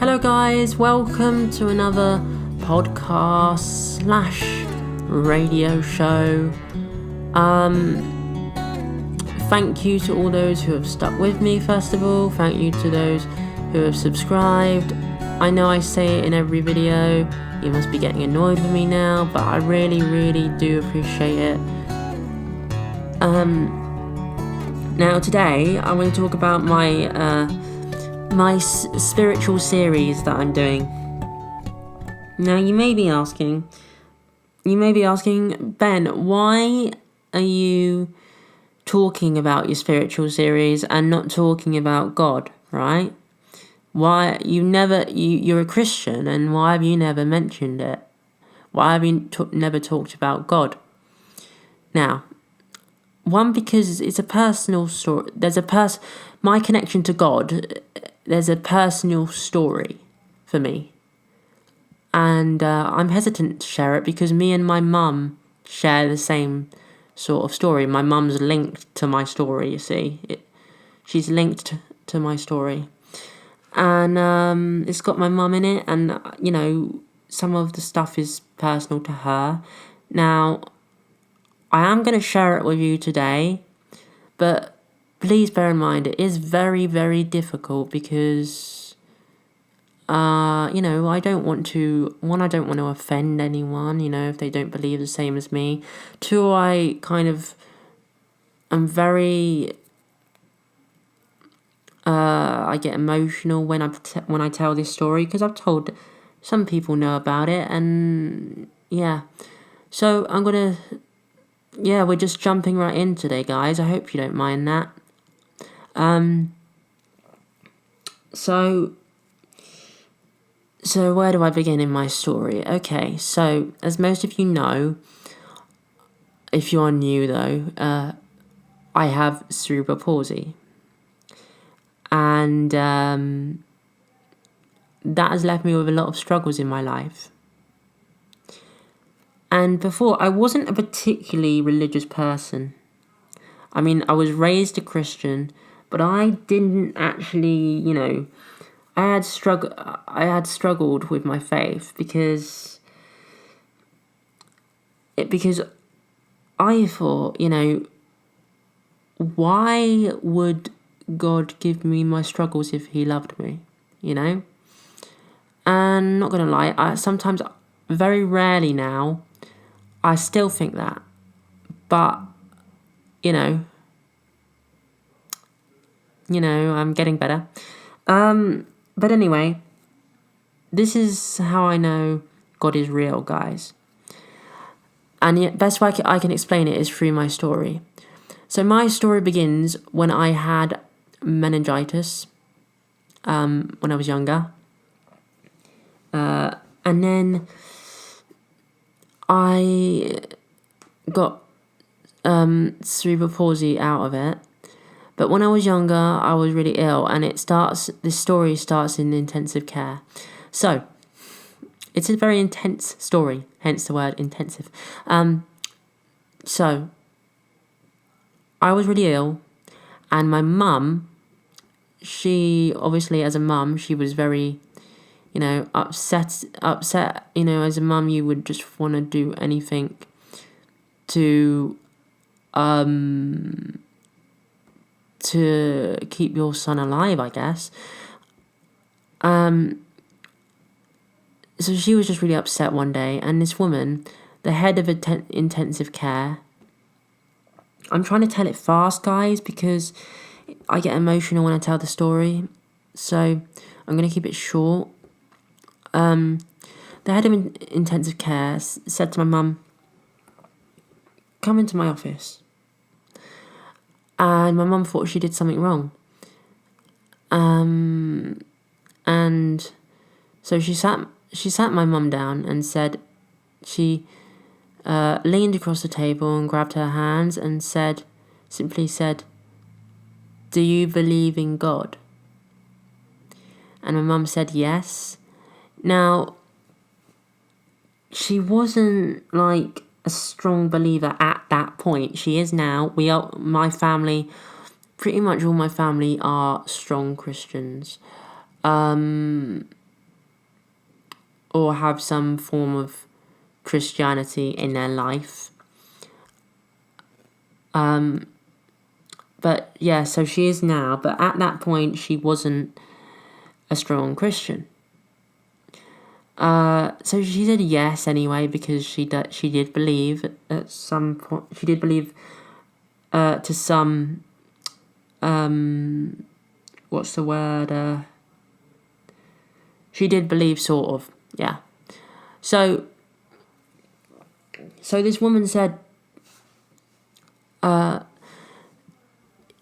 Hello guys, welcome to another podcast / radio show. Thank you to all those who have stuck with me first of all. Thank you to those who have subscribed. I know I say it in every video, you must be getting annoyed with me now, but I really do appreciate it. Now today I want to talk about my spiritual series that I'm doing. Now you may be asking, Ben, why are you talking about your spiritual series and not talking about God, right? Why you're a Christian, and why have you never mentioned it? Why have you never talked about God? Now, one, because it's a personal story. My connection to God, there's a personal story for me. And I'm hesitant to share it because me and my mum share the same sort of story. My mum's linked to my story, you see. She's linked to my story. And it's got my mum in it, and, some of the stuff is personal to her. Now, I am going to share it with you today, but please bear in mind it is very difficult because, I don't want to offend anyone, if they don't believe the same as me. Two, I'm very, I get emotional when I tell this story because I've told some people know about it, and yeah. So we're just jumping right in today, guys. I hope you don't mind that. So where do I begin in my story? Okay, so as most of you know, if you are new though, I have cerebral palsy. And that has left me with a lot of struggles in my life. And before, I wasn't a particularly religious person. I mean, I was raised a Christian, but I didn't actually, I had struggled with my faith because I thought, why would God give me my struggles if he loved me, And not gonna lie, sometimes, very rarely now, I still think that, but, I'm getting better. But anyway, this is how I know God is real, guys. And the best way I can explain it is through my story. So my story begins when I had meningitis, when I was younger. And then I got cerebral palsy out of it. But when I was younger, I was really ill, and this story starts in intensive care. So, it's a very intense story, hence the word intensive. So, I was really ill, and my mum, she, obviously as a mum, she was very, upset, as a mum, you would just want to do anything to keep your son alive, I guess. So she was just really upset one day, and this woman, the head of intensive care, I'm trying to tell it fast, guys, because I get emotional when I tell the story, so I'm going to keep it short. The head of intensive care said to my mum, "Come into my office." And my mum thought she did something wrong. And so she sat my mum down and said, she leaned across the table and grabbed her hands and simply said, "Do you believe in God?" And my mum said yes. Now, she wasn't like a strong believer at that point. She is now. My family, pretty much all my family are strong Christians. or have some form of Christianity in their life. But yeah, so she is now, but at that point she wasn't a strong Christian. So she said yes anyway, because she did believe at some point. She did believe to some what's the word? She did believe, sort of, yeah. So this woman said,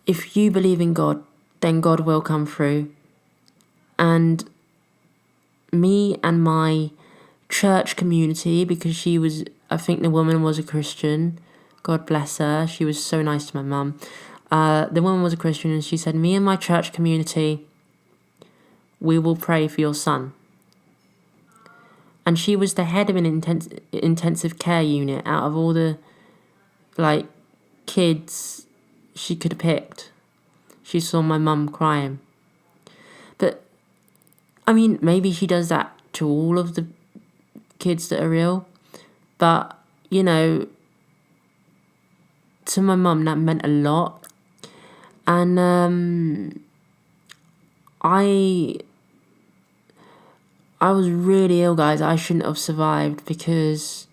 if you believe in God, then God will come through. And me and my church community, because I think the woman was a Christian, God bless her, she was so nice to my mum. The woman was a Christian, and she said, me and my church community, we will pray for your son. And she was the head of an intensive care unit out of all the, kids she could have picked. She saw my mum crying. But, I mean, maybe she does that to all of the kids that are ill. But, to my mum, that meant a lot. And I was really ill, guys. I shouldn't have survived, because,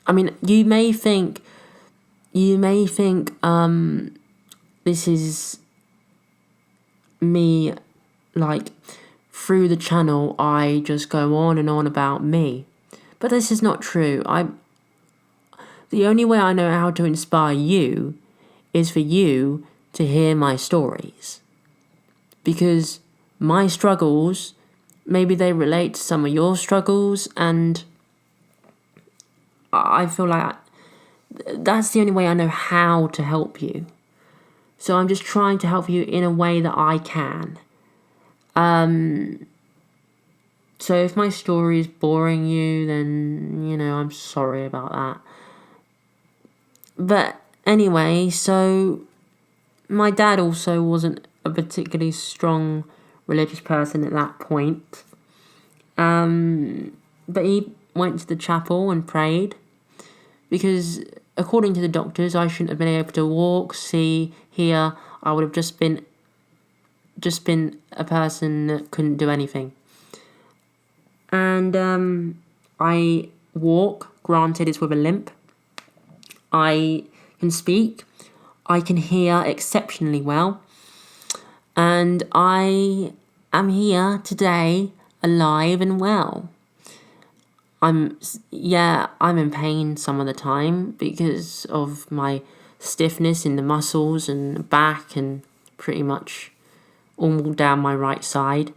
I mean, you may think this is me, through the channel, I just go on and on about me. But this is not true. The only way I know how to inspire you is for you to hear my stories. Because my struggles, maybe they relate to some of your struggles, and I feel like that's the only way I know how to help you. So I'm just trying to help you in a way that I can. So if my story is boring you, then, I'm sorry about that. But anyway, so my dad also wasn't a particularly strong religious person at that point. But he went to the chapel and prayed, because according to the doctors, I shouldn't have been able to walk, see, hear. I would have just been a person that couldn't do anything. And I walk, granted it's with a limp. I can speak. I can hear exceptionally well. And I am here today, alive and well. I'm in pain some of the time because of my stiffness in the muscles and back, and pretty much all down my right side.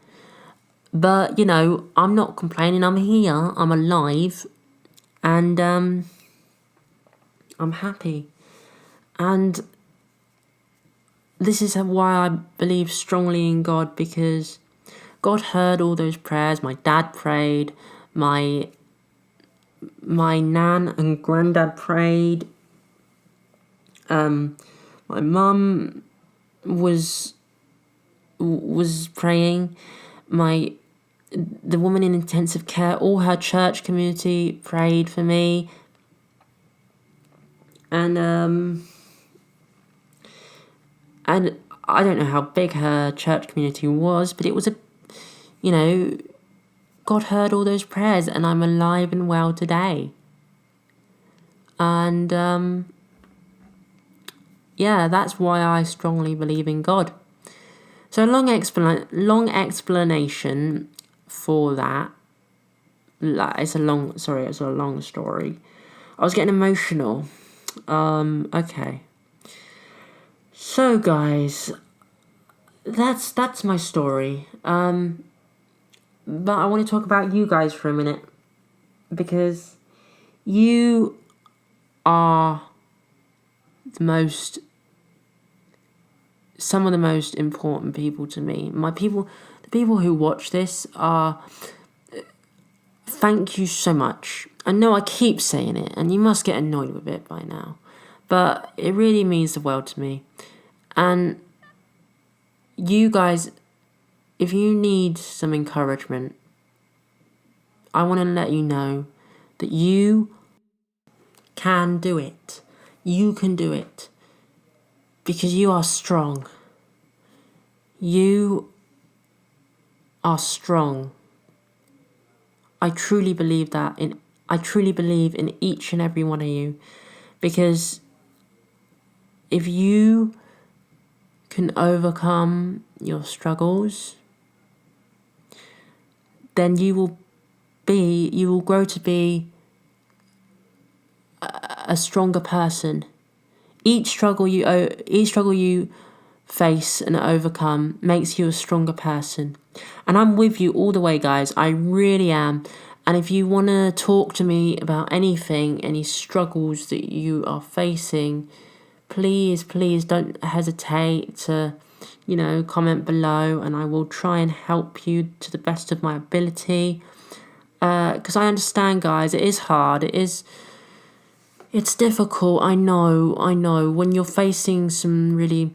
But, I'm not complaining. I'm here. I'm alive. And I'm happy. And this is why I believe strongly in God, because God heard all those prayers. My dad prayed. My nan and granddad prayed. My mum was praying. The woman in intensive care, all her church community prayed for me. And I don't know how big her church community was, but it was God heard all those prayers, and I'm alive and well today. And that's why I strongly believe in God. So long explanation for that. It's a long story. I was getting emotional. Okay. So guys, that's my story. But I want to talk about you guys for a minute, because you are some of the most important people to me. The people who watch this thank you so much. I know I keep saying it, and you must get annoyed with it by now, but it really means the world to me. And you guys, if you need some encouragement, I want to let you know that you can do it. You can do it. Because you are strong. You are strong. I truly believe that. I truly believe in each and every one of you. Because if you can overcome your struggles, then you will grow to be a stronger person. Each struggle you face and overcome makes you a stronger person. And I'm with you all the way, guys. I really am. And if you want to talk to me about anything, any struggles that you are facing, please don't hesitate to, comment below, and I will try and help you to the best of my ability. Because I understand, guys, it is hard. It's difficult. I know. When you're facing some really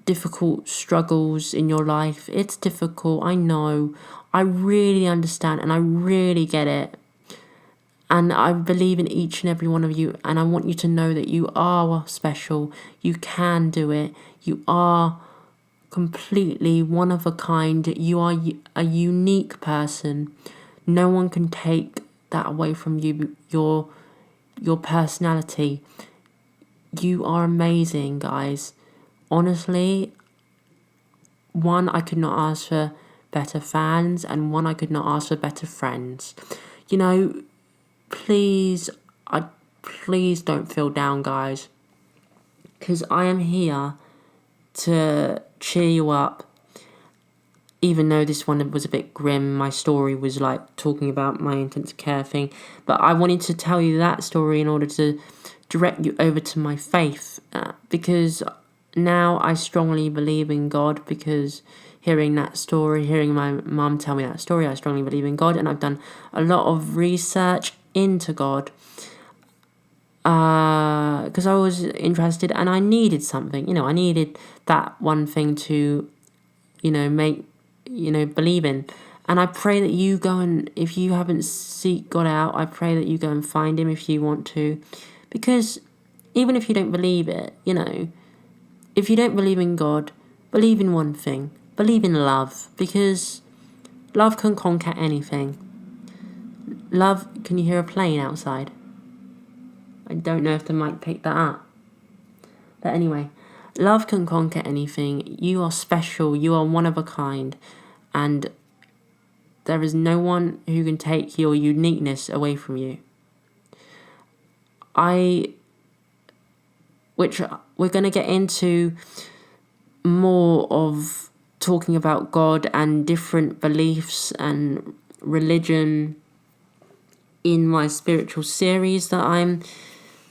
difficult struggles in your life, it's difficult. I know. I really understand, and I really get it. And I believe in each and every one of you, and I want you to know that you are special. You can do it. You are completely one of a kind. You are a unique person. No one can take that away from you. Your personality. You are amazing, guys. Honestly, one, I could not ask for better fans, and one, I could not ask for better friends. Please don't feel down, guys, because I am here to cheer you up. Even though this one was a bit grim, my story was like talking about my intensive care thing, but I wanted to tell you that story in order to direct you over to my faith, because now I strongly believe in God. Because hearing that story, hearing my mum tell me that story, I strongly believe in God, and I've done a lot of research into God, because I was interested and I needed something. I needed that one thing to, make, believe in. And I pray that you go, and if you haven't seek God out, I pray that you go and find him if you want to. Because even if you don't believe it, if you don't believe in God, believe in one thing. Believe in love. Because love can conquer anything. Love, can you hear a plane outside? I don't know if the mic picked that up. But anyway, love can conquer anything. You are special. You are one of a kind. And there is no one who can take your uniqueness away from you. Which we're going to get into more of talking about God and different beliefs and religion in my spiritual series that I'm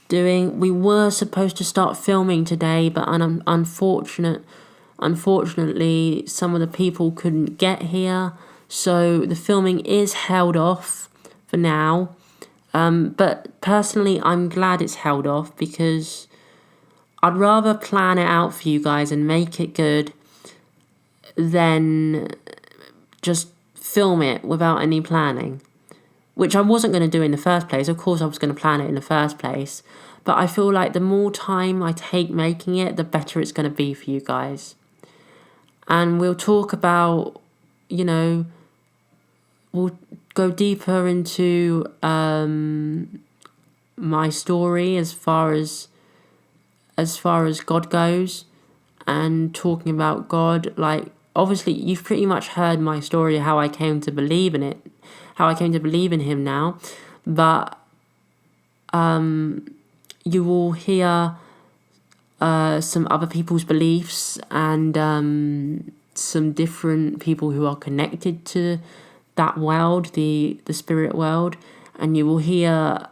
doing. We were supposed to start filming today, but unfortunately, some of the people couldn't get here, so the filming is held off for now. But personally, I'm glad it's held off, because I'd rather plan it out for you guys and make it good than just film it without any planning, which I wasn't going to do in the first place. Of course, I was going to plan it in the first place, but I feel like the more time I take making it, the better it's going to be for you guys. And we'll talk about, we'll go deeper into my story as far as God goes, and talking about God. Like, obviously, you've pretty much heard my story, how I came to believe in it, how I came to believe in him now. But you will hear some other people's beliefs, and some different people who are connected to that world, the spirit world. And you will hear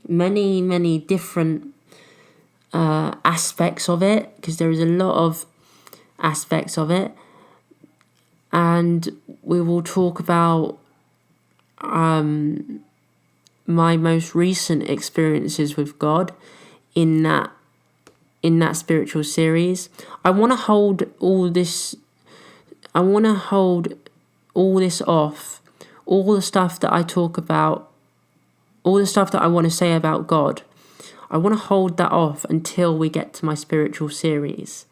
many different aspects of it, because there is a lot of aspects of it. And we will talk about my most recent experiences with God in that spiritual series. I want to hold all all this off, all the stuff that I talk about, all the stuff that I want to say about God, I want to hold that off until we get to my spiritual series.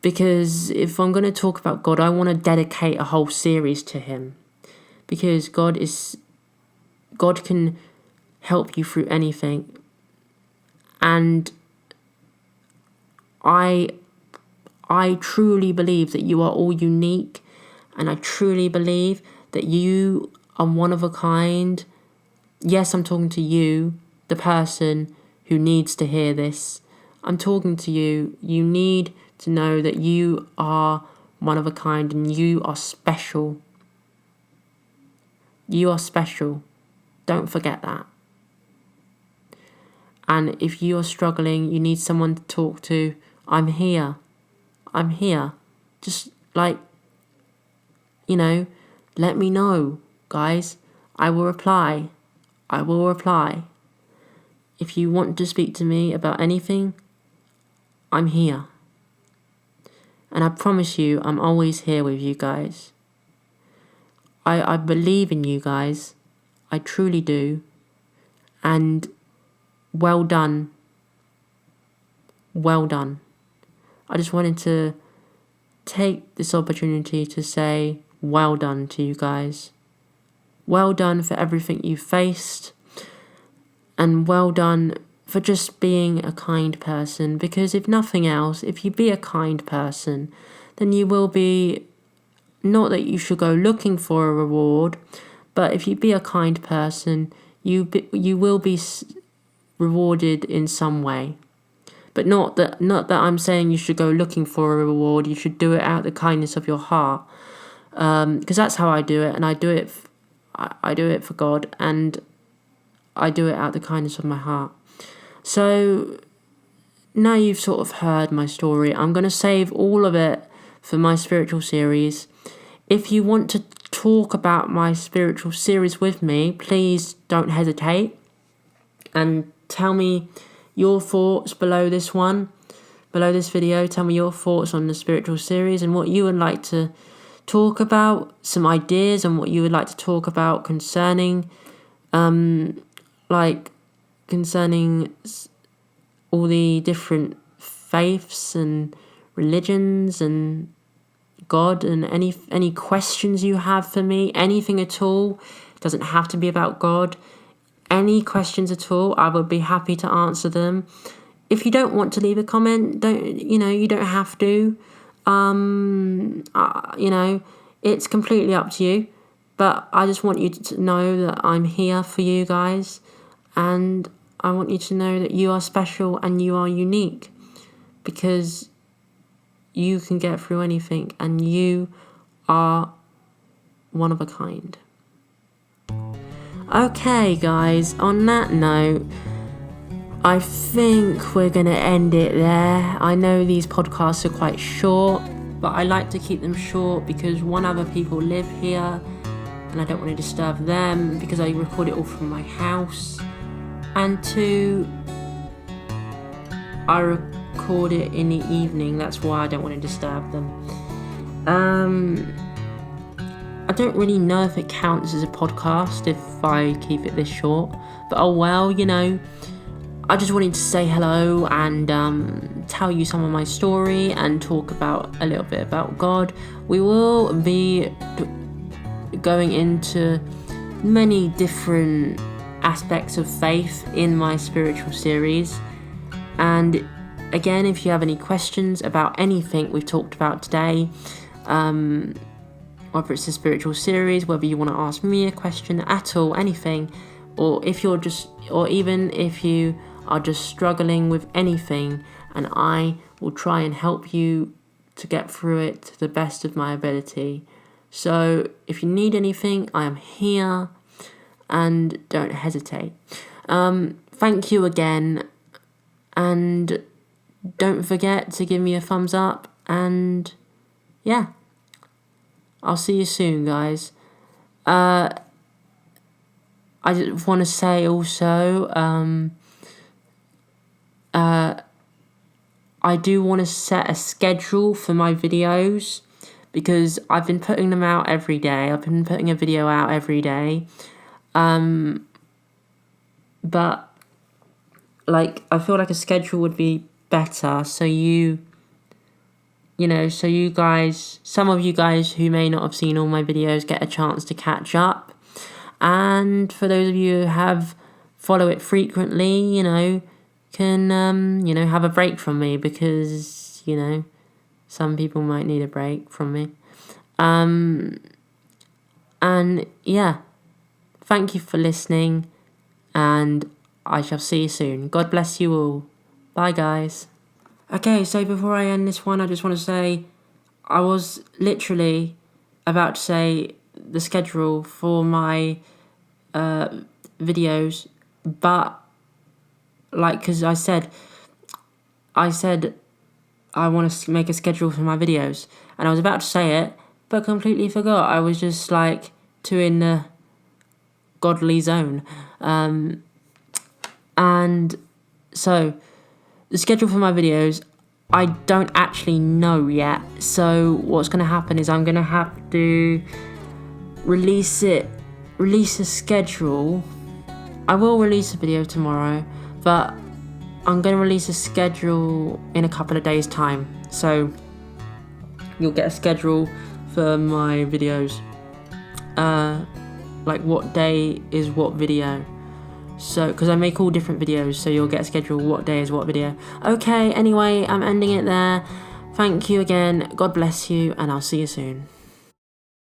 Because if I'm going to talk about God, I want to dedicate a whole series to him. Because God can help you through anything. And I truly believe that you are all unique, and I truly believe that you are one of a kind. Yes, I'm talking to you, the person who needs to hear this. I'm talking to you. You need to know that you are one of a kind and you are special. You are special. Don't forget that. And if you are struggling, you need someone to talk to, I'm here. I'm here. Just let me know, guys. I will reply. I will reply. If you want to speak to me about anything, I'm here. And I promise you, I'm always here with you guys. I believe in you guys. I truly do. And well done. Well done. I just wanted to take this opportunity to say well done to you guys. Well done for everything you faced. And well done for just being a kind person. Because if nothing else, if you be a kind person, then you will be, not that you should go looking for a reward, but if you be a kind person, you will be rewarded in some way. But not that I'm saying you should go looking for a reward. You should do it out of the kindness of your heart. Because that's how I do it, and I do it for God, and I do it out of the kindness of my heart. So now you've sort of heard my story. I'm going to save all of it for my spiritual series. If you want to talk about my spiritual series with me, please don't hesitate. And tell me your thoughts below this video. Tell me your thoughts on the spiritual series and what you would like to talk about, some ideas on what you would like to talk about concerning all the different faiths and religions and God, and any questions you have for me, anything at all. It doesn't have to be about God. Any questions at all, I would be happy to answer them. If you don't want to leave a comment, you don't have to. It's completely up to you. But I just want you to know that I'm here for you guys. And I want you to know that you are special and you are unique. Because you can get through anything and you are one of a kind. Okay, guys, on that note, I think we're going to end it there. I know these podcasts are quite short, but I like to keep them short because one, other people live here and I don't want to disturb them because I record it all from my house. And two, I record it in the evening, that's why I don't want to disturb them. I don't really know if it counts as a podcast if I keep it this short, but oh well, I just wanted to say hello and tell you some of my story and talk about a little bit about God. We will be going into many different aspects of faith in my spiritual series. And again, if you have any questions about anything we've talked about today, whether it's a spiritual series, whether you want to ask me a question at all, anything, or even if you are just struggling with anything, and I will try and help you to get through it to the best of my ability. So if you need anything, I am here, and don't hesitate. Thank you again, and don't forget to give me a thumbs up, and yeah, I'll see you soon, guys. I just want to say also, I do want to set a schedule for my videos because I've been putting them out every day. I've been putting a video out every day. But like, I feel like a schedule would be better, so you guys, some of you guys who may not have seen all my videos, get a chance to catch up. And for those of you who have follow it frequently, can have a break from me, because some people might need a break from me. And yeah, thank you for listening, and I shall see you soon. God bless you all. Bye, guys. Okay, so before I end this one, I just want to say I was literally about to say the schedule for my videos, but because I said I want to make a schedule for my videos, and I was about to say it, but completely forgot. I was just too in the godly zone. And so the schedule for my videos, I don't actually know yet. So what's going to happen is I'm going to have to release a schedule. I will release a video tomorrow, but I'm going to release a schedule in a couple of days' time. So you'll get a schedule for my videos. What day is what video. So, because I make all different videos, so you'll get a schedule what day is what video. Okay, anyway, I'm ending it there. Thank you again. God bless you, and I'll see you soon.